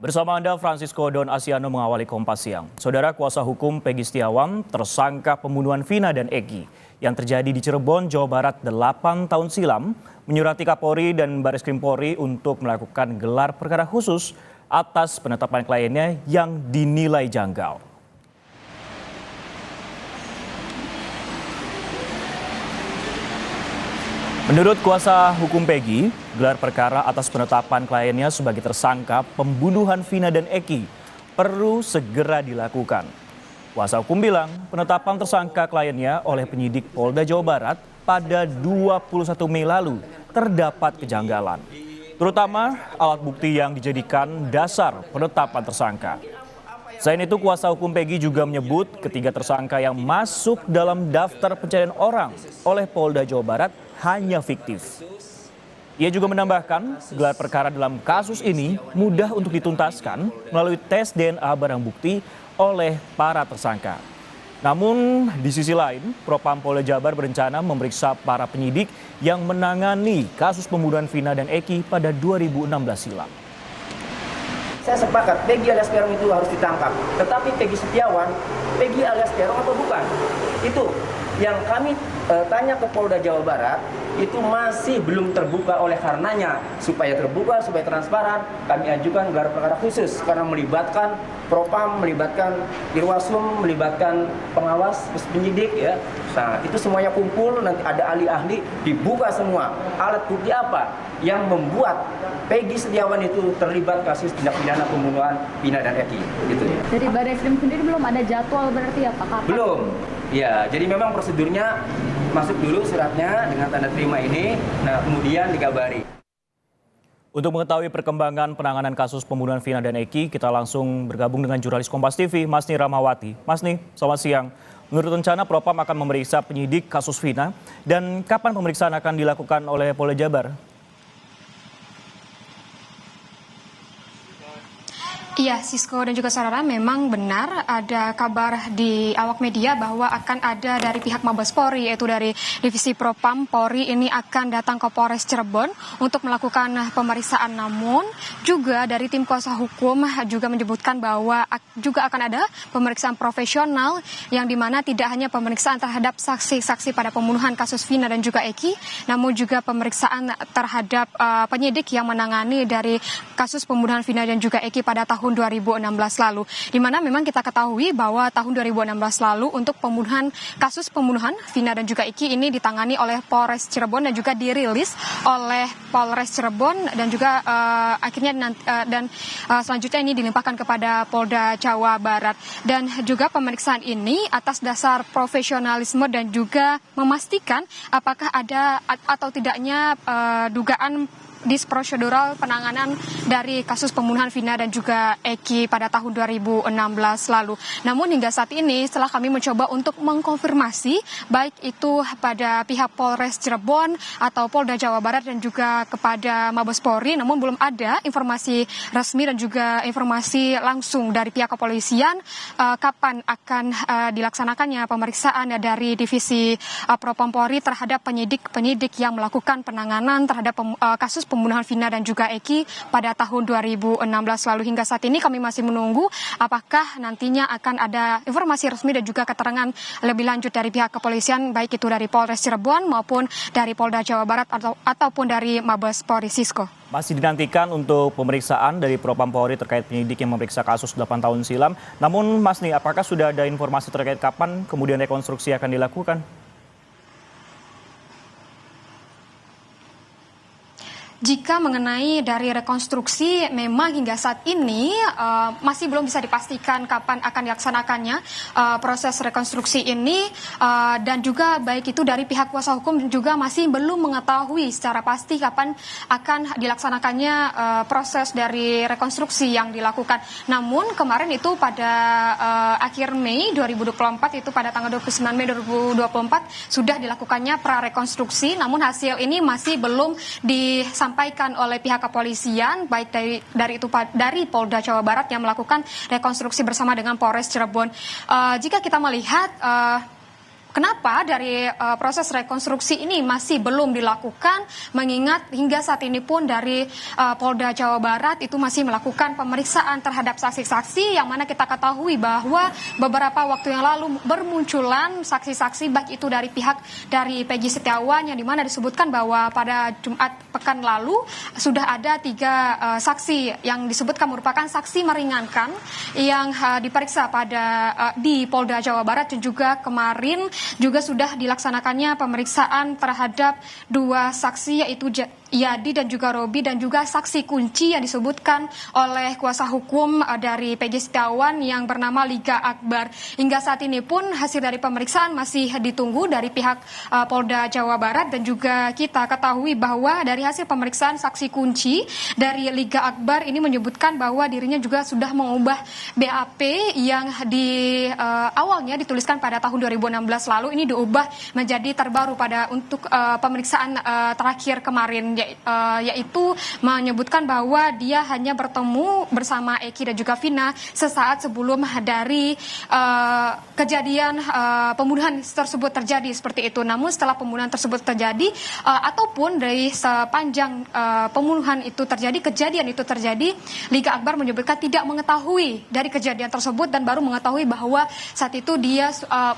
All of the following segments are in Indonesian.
Bersama Anda, Francisco Don Asiano mengawali Kompas Siang. Saudara kuasa hukum Peggy Setiawan tersangka pembunuhan Vina dan Eki yang terjadi di Cirebon, Jawa Barat 8 tahun silam menyurati Kapolri dan Bareskrim Polri untuk melakukan gelar perkara khusus atas penetapan kliennya yang dinilai janggal. Menurut kuasa hukum Peggy, gelar perkara atas penetapan kliennya sebagai tersangka pembunuhan Vina dan Eki perlu segera dilakukan. Kuasa hukum bilang penetapan tersangka kliennya oleh penyidik Polda Jawa Barat pada 21 Mei lalu terdapat kejanggalan, terutama alat bukti yang dijadikan dasar penetapan tersangka. Selain itu, kuasa hukum Peggy juga menyebut ketiga tersangka yang masuk dalam daftar pencarian orang oleh Polda Jawa Barat hanya fiktif. Ia juga menambahkan gelar perkara dalam kasus ini mudah untuk dituntaskan melalui tes DNA barang bukti oleh para tersangka. Namun di sisi lain, Propam Polda Jabar berencana memeriksa para penyidik yang menangani kasus pembunuhan Vina dan Eki pada 2016 silam. Saya sepakat Peggy alias Peron itu harus ditangkap. Tetapi Peggy Setiawan, Peggy alias Peron atau bukan? Itu yang kami tanya ke Polda Jawa Barat itu masih belum terbuka. Oleh karenanya supaya terbuka, supaya transparan, kami ajukan gelar perkara khusus karena melibatkan Propam, melibatkan Irwasum, melibatkan pengawas, penyidik ya. Nah, itu semuanya kumpul, nanti ada ahli-ahli, dibuka semua. Alat bukti apa yang membuat Peggy Setiawan itu terlibat kasus tindak pidana pembunuhan Vina dan Eki gitu. Dari Bareskrim sendiri belum ada jadwal berarti ya Pak? Kapan? Belum. Ya, jadi memang prosedurnya masuk dulu suratnya dengan tanda terima ini, nah kemudian dikabari. Untuk mengetahui perkembangan penanganan kasus pembunuhan Vina dan Eki, kita langsung bergabung dengan jurnalis Kompas TV, Masni Ramawati. Masni, selamat siang. Menurut rencana, Propam akan memeriksa penyidik kasus Vina, dan kapan pemeriksaan akan dilakukan oleh Polda Jabar? Iya, Sisko dan juga saudara, memang benar ada kabar di awak media bahwa akan ada dari pihak Mabes Polri, yaitu dari Divisi Propam Polri ini akan datang ke Polres Cirebon untuk melakukan pemeriksaan. Namun juga dari tim kuasa hukum juga menyebutkan bahwa juga akan ada pemeriksaan profesional yang dimana tidak hanya pemeriksaan terhadap saksi-saksi pada pembunuhan kasus Vina dan juga Eki, namun juga pemeriksaan terhadap penyidik yang menangani dari kasus pembunuhan Vina dan juga Eki pada tahun 2016 lalu, di mana memang kita ketahui bahwa tahun 2016 lalu untuk kasus pembunuhan Vina dan juga Eki ini ditangani oleh Polres Cirebon dan juga dirilis oleh Polres Cirebon dan juga akhirnya selanjutnya ini dilimpahkan kepada Polda Jawa Barat. Dan juga pemeriksaan ini atas dasar profesionalisme dan juga memastikan apakah ada atau tidaknya dugaan disprosedural penanganan dari kasus pembunuhan Vina dan juga Eki pada tahun 2016 lalu. Namun hingga saat ini setelah kami mencoba untuk mengkonfirmasi baik itu pada pihak Polres Cirebon atau Polda Jawa Barat dan juga kepada Mabes Polri, namun belum ada informasi resmi dan juga informasi langsung dari pihak kepolisian kapan akan dilaksanakannya pemeriksaan dari Divisi Propam Polri terhadap penyidik yang melakukan penanganan terhadap kasus pembunuhan Vina dan juga Eki pada tahun 2016 lalu. Hingga saat ini kami masih menunggu apakah nantinya akan ada informasi resmi dan juga keterangan lebih lanjut dari pihak kepolisian, baik itu dari Polres Cirebon maupun dari Polda Jawa Barat ataupun dari Mabes Polri. Sisko. Masih dinantikan untuk pemeriksaan dari Propam Polri terkait penyidik yang memeriksa kasus 8 tahun silam. Namun Masni, apakah sudah ada informasi terkait kapan kemudian rekonstruksi akan dilakukan? Jika mengenai dari rekonstruksi, memang hingga saat ini masih belum bisa dipastikan kapan akan dilaksanakannya proses rekonstruksi ini, dan juga baik itu dari pihak kuasa hukum juga masih belum mengetahui secara pasti kapan akan dilaksanakannya proses dari rekonstruksi yang dilakukan. Namun kemarin itu pada akhir Mei 2024, itu pada tanggal 29 Mei 2024 sudah dilakukannya prarekonstruksi, namun hasil ini masih belum disampaikan oleh pihak kepolisian, baik dari Polda Jawa Barat yang melakukan rekonstruksi bersama dengan Polres Cirebon. Jika kita melihat kenapa dari proses rekonstruksi ini masih belum dilakukan, mengingat hingga saat ini pun dari Polda Jawa Barat itu masih melakukan pemeriksaan terhadap saksi-saksi, yang mana kita ketahui bahwa beberapa waktu yang lalu bermunculan saksi-saksi baik itu dari pihak dari Peggy Setiawan, yang dimana disebutkan bahwa pada Jumat pekan lalu sudah ada 3 saksi yang disebutkan merupakan saksi meringankan yang diperiksa di Polda Jawa Barat, dan juga kemarin juga sudah dilaksanakannya pemeriksaan terhadap 2 saksi, yaitu Yadi dan juga Robi, dan juga saksi kunci yang disebutkan oleh kuasa hukum dari Peggy Setiawan yang bernama Liga Akbar. Hingga saat ini pun hasil dari pemeriksaan masih ditunggu dari pihak Polda Jawa Barat, dan juga kita ketahui bahwa dari hasil pemeriksaan saksi kunci dari Liga Akbar ini menyebutkan bahwa dirinya juga sudah mengubah BAP yang awalnya dituliskan pada tahun 2016 lalu, ini diubah menjadi terbaru untuk pemeriksaan terakhir kemarin, yaitu menyebutkan bahwa dia hanya bertemu bersama Eki dan juga Vina sesaat sebelum dari kejadian pembunuhan tersebut terjadi, seperti itu. Namun setelah pembunuhan tersebut terjadi ataupun dari sepanjang pembunuhan itu terjadi, kejadian itu terjadi, Liga Akbar menyebutkan tidak mengetahui dari kejadian tersebut, dan baru mengetahui bahwa saat itu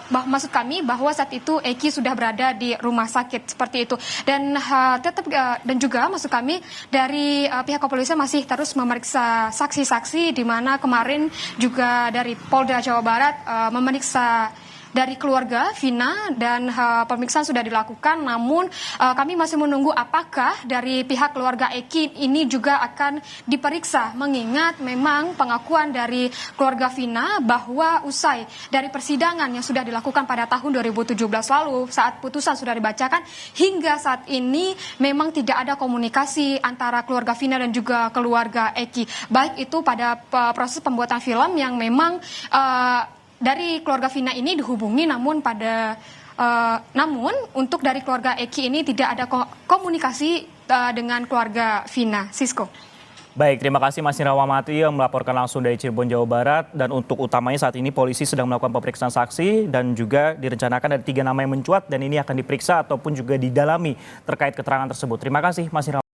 maksud kami bahwa saat itu Eki sudah berada di rumah sakit, seperti itu. Dan juga maksud kami dari pihak kepolisian masih terus memeriksa saksi-saksi, di mana kemarin juga dari Polda Jawa Barat memeriksa dari keluarga Vina, dan pemeriksaan sudah dilakukan. Namun kami masih menunggu apakah dari pihak keluarga Eki ini juga akan diperiksa, mengingat memang pengakuan dari keluarga Vina bahwa usai dari persidangan yang sudah dilakukan pada tahun 2017 lalu saat putusan sudah dibacakan, hingga saat ini memang tidak ada komunikasi antara keluarga Vina dan juga keluarga Eki, baik itu pada proses pembuatan film yang memang dari keluarga Vina ini dihubungi, namun untuk dari keluarga Eki ini tidak ada komunikasi dengan keluarga Vina. Sisko. Baik, terima kasih Mas Nirawamati yang melaporkan langsung dari Cirebon, Jawa Barat. Dan untuk utamanya saat ini polisi sedang melakukan pemeriksaan saksi, dan juga direncanakan ada 3 nama yang mencuat, dan ini akan diperiksa ataupun juga didalami terkait keterangan tersebut. Terima kasih Mas Nirawamati.